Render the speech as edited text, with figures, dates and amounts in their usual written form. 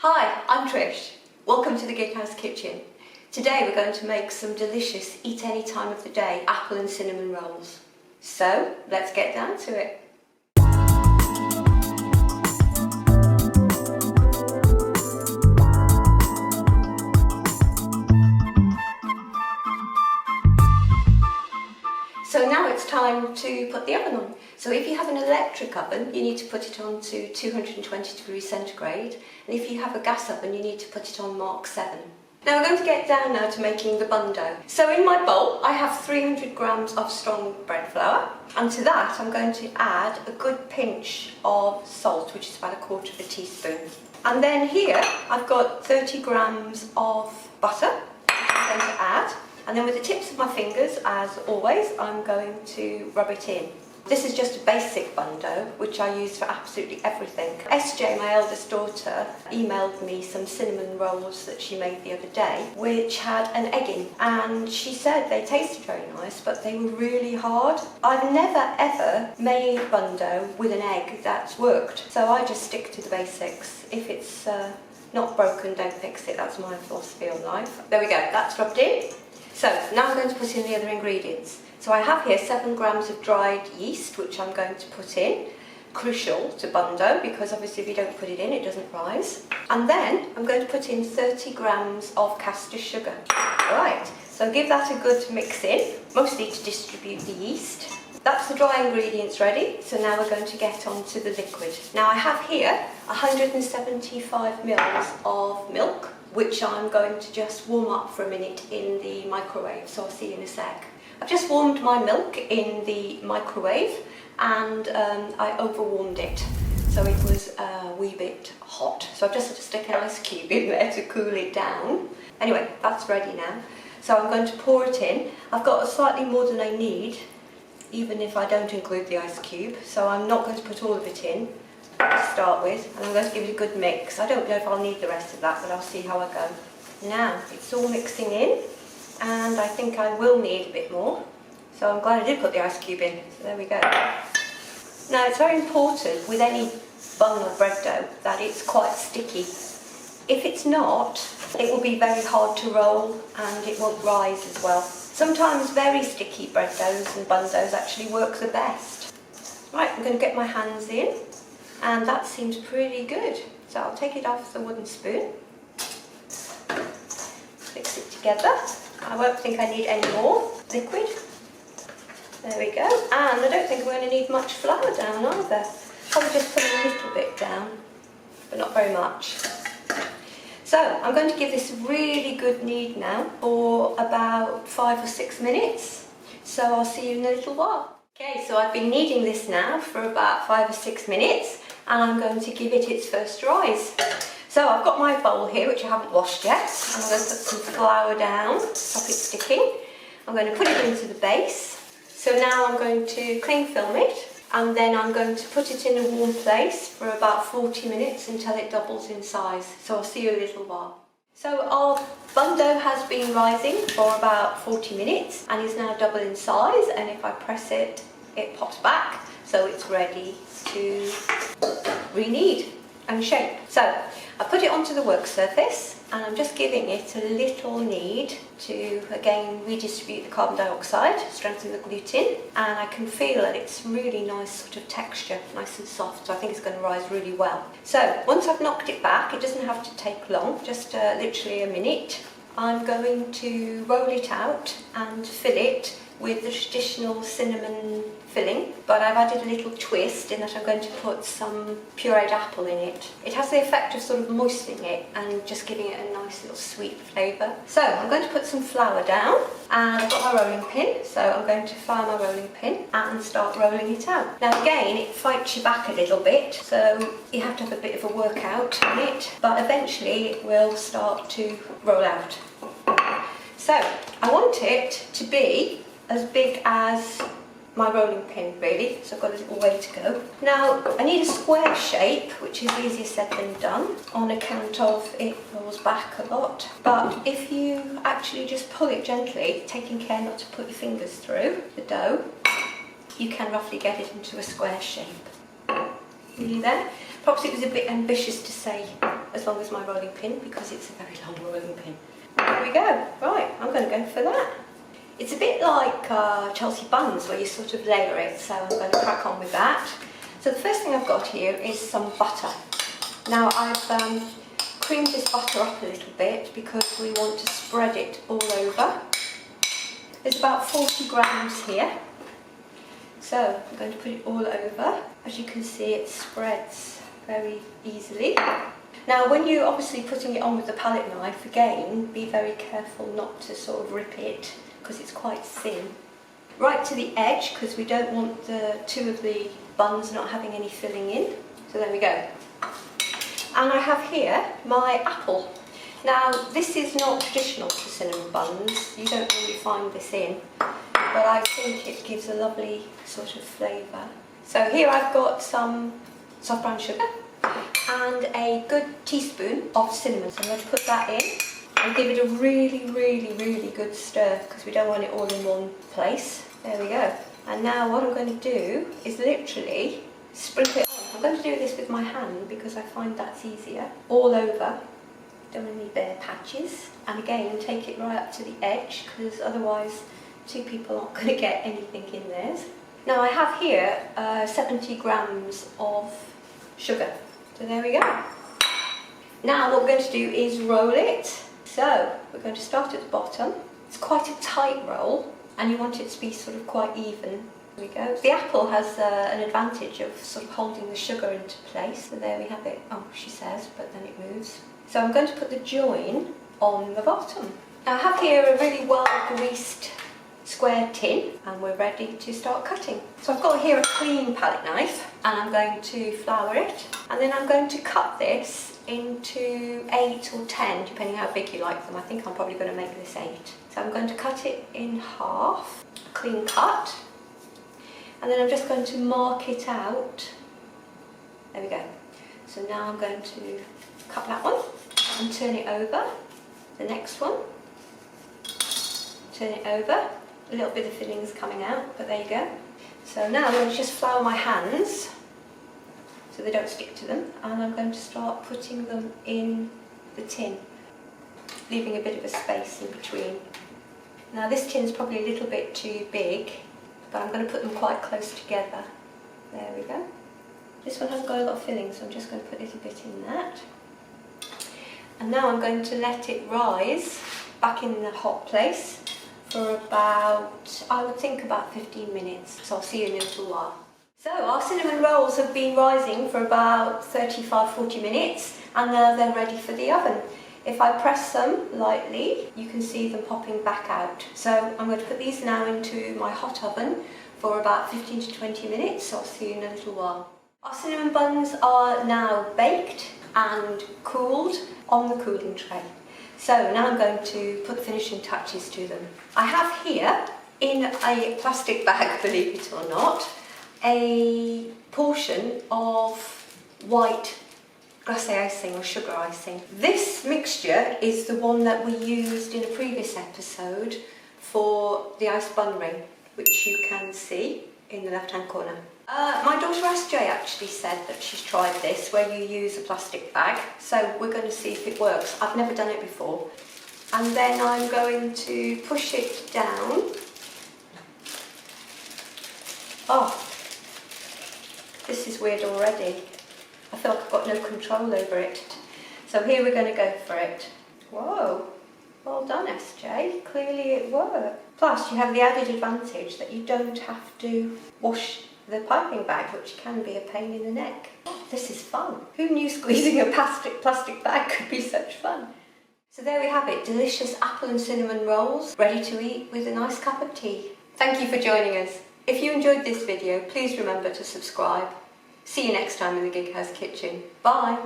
Hi, I'm Trish. Welcome to the Gig House Kitchen. Today we're going to make some delicious eat any time of the day apple and cinnamon rolls. So let's get down to it. So now it's time to put the oven on. So if you have an electric oven, you need to put it on to 220 degrees centigrade. And if you have a gas oven, you need to put it on Mark 7. Now we're going to get down now to making the bun dough. So in my bowl, I have 300 grams of strong bread flour. And to that, I'm going to add a good pinch of salt, which is about 1/4 teaspoon. And then here, I've got 30 grams of butter, which I'm going to add. And then with the tips of my fingers, as always, I'm going to rub it in. This is just a basic bun dough, which I use for absolutely everything. SJ, my eldest daughter, emailed me some cinnamon rolls that she made the other day, which had an egg in. And she said they tasted very nice, but they were really hard. I've never ever made bun dough with an egg that's worked. So I just stick to the basics. If it's not broken, don't fix it. That's my philosophy on life. There we go, that's rubbed in. So now I'm going to put in the other ingredients. So I have here 7 grams of dried yeast, which I'm going to put in. Crucial to bun dough, because obviously if you don't put it in, it doesn't rise. And then I'm going to put in 30 grams of caster sugar. Right, so give that a good mix in, mostly to distribute the yeast. That's the dry ingredients ready, so now we're going to get on to the liquid. Now I have here 175 mils of milk, which I'm going to just warm up for a minute in the microwave, so I'll see you in a sec. I've just warmed my milk in the microwave and I overwarmed it, so it was a wee bit hot. So I've just had to stick an ice cube in there to cool it down. Anyway, that's ready now. So I'm going to pour it in. I've got slightly more than I need, even if I don't include the ice cube, so I'm not going to put all of it in to start with, and I'm going to give it a good mix. I don't know if I'll need the rest of that, but I'll see how I go. Now it's all mixing in, and I think I will need a bit more, so I'm glad I did put the ice cube in. So there we go. Now it's very important with any bun or bread dough that it's quite sticky. If it's not, it will be very hard to roll and it won't rise as well. Sometimes very sticky bread doughs and bun doughs actually work the best. Right, I'm going to get my hands in. And that seems pretty good. So I'll take it off the wooden spoon, mix it together. I won't think I need any more liquid. There we go. And I don't think I'm going to need much flour down either. Probably just put a little bit down, but not very much. So I'm going to give this a really good knead now for about 5 or 6 minutes. So I'll see you in a little while. Okay, so I've been kneading this now for about 5 or 6 minutes, and I'm going to give it its first rise. So I've got my bowl here, which I haven't washed yet. I'm going to put some flour down, stop it sticking. I'm going to put it into the base. So now I'm going to cling film it, and then I'm going to put it in a warm place for about 40 minutes until it doubles in size. So I'll see you in a little while. So our bun dough has been rising for about 40 minutes and is now double in size, and if I press it, it pops back, so it's ready to re-knead and shape. So I put it onto the work surface and I'm just giving it a little knead to again redistribute the carbon dioxide, strengthen the gluten, and I can feel that it's really nice sort of texture, nice and soft, so I think it's going to rise really well. So once I've knocked it back, it doesn't have to take long, just literally a minute. I'm going to roll it out and fill it with the traditional cinnamon filling, but I've added a little twist in that I'm going to put some pureed apple in it. It has the effect of sort of moistening it and just giving it a nice little sweet flavour. So I'm going to put some flour down, and I've got my rolling pin, so I'm going to fire my rolling pin and start rolling it out. Now again, it fights you back a little bit, so you have to have a bit of a workout on it, but eventually it will start to roll out. So I want it to be as big as my rolling pin, really, so I've got a little way to go. Now I need a square shape, which is easier said than done on account of it rolls back a lot, but if you actually just pull it gently, taking care not to put your fingers through the dough, you can roughly get it into a square shape. Are you there? Perhaps it was a bit ambitious to say as long as my rolling pin because it's a very long rolling pin. There we go. Right, I'm going to go for that. It's a bit like Chelsea buns where you sort of layer it, so I'm going to crack on with that. So the first thing I've got here is some butter. Now I've creamed this butter up a little bit because we want to spread it all over. There's about 40 grams here. So I'm going to put it all over. As you can see, it spreads very easily. Now when you're obviously putting it on with the palette knife, again, be very careful not to sort of rip it because it's quite thin. Right to the edge because we don't want the two of the buns not having any filling in. So there we go. And I have here my apple. Now this is not traditional to cinnamon buns, you don't really find this in, but I think it gives a lovely sort of flavour. So here I've got some soft brown sugar and a good teaspoon of cinnamon. So I'm going to put that in and give it a really good stir because we don't want it all in one place. There we go. And now what I'm going to do is literally sprinkle it on. I'm going to do this with my hand because I find that's easier. All over. Don't want any bare patches. And again, take it right up to the edge because otherwise two people aren't going to get anything in theirs. Now I have here 70 grams of sugar. So there we go. Now what we're going to do is roll it. So we're going to start at the bottom. It's quite a tight roll and you want it to be sort of quite even. There we go. The apple has an advantage of sort of holding the sugar into place. So there we have it. Oh, she says, but then it moves. So I'm going to put the join on the bottom. Now I have here a really well greased square tin and we're ready to start cutting. So I've got here a clean palette knife and I'm going to flour it and then I'm going to cut this into 8 or 10 depending how big you like them. I think I'm probably going to make this 8. So I'm going to cut it in half, a clean cut, and then I'm just going to mark it out. There we go. So now I'm going to cut that one and turn it over. The next one, turn it over. A little bit of fillings coming out, but there you go. So now I'm going to just flour my hands so they don't stick to them, and I'm going to start putting them in the tin, leaving a bit of a space in between. Now this tin's probably a little bit too big, but I'm going to put them quite close together. There we go. This one hasn't got a lot of filling, so I'm just going to put a little bit in that. And now I'm going to let it rise back in the hot place for about, I would think about 15 minutes. So I'll see you in a little while. So our cinnamon rolls have been rising for about 35-40 minutes and now they're ready for the oven. If I press them lightly, you can see them popping back out. So I'm going to put these now into my hot oven for about 15 to 20 minutes. So I'll see you in a little while. Our cinnamon buns are now baked and cooled on the cooling tray. So now I'm going to put the finishing touches to them. I have here, in a plastic bag, believe it or not, a portion of white glacé icing or sugar icing. This mixture is the one that we used in a previous episode for the ice bun ring, which you can see in the left hand corner. My daughter SJ actually said that she's tried this where you use a plastic bag, so we're going to see if it works. I've never done it before. And then I'm going to push it down. Oh, this is weird already. I feel like I've got no control over it. So here we're going to go for it. Whoa, well done SJ, clearly it worked. Plus you have the added advantage that you don't have to wash the piping bag, which can be a pain in the neck. Oh, this is fun. Who knew squeezing a plastic bag could be such fun? So there we have it, delicious apple and cinnamon rolls, ready to eat with a nice cup of tea. Thank you for joining us. If you enjoyed this video, please remember to subscribe. See you next time in the Gig House Kitchen. Bye!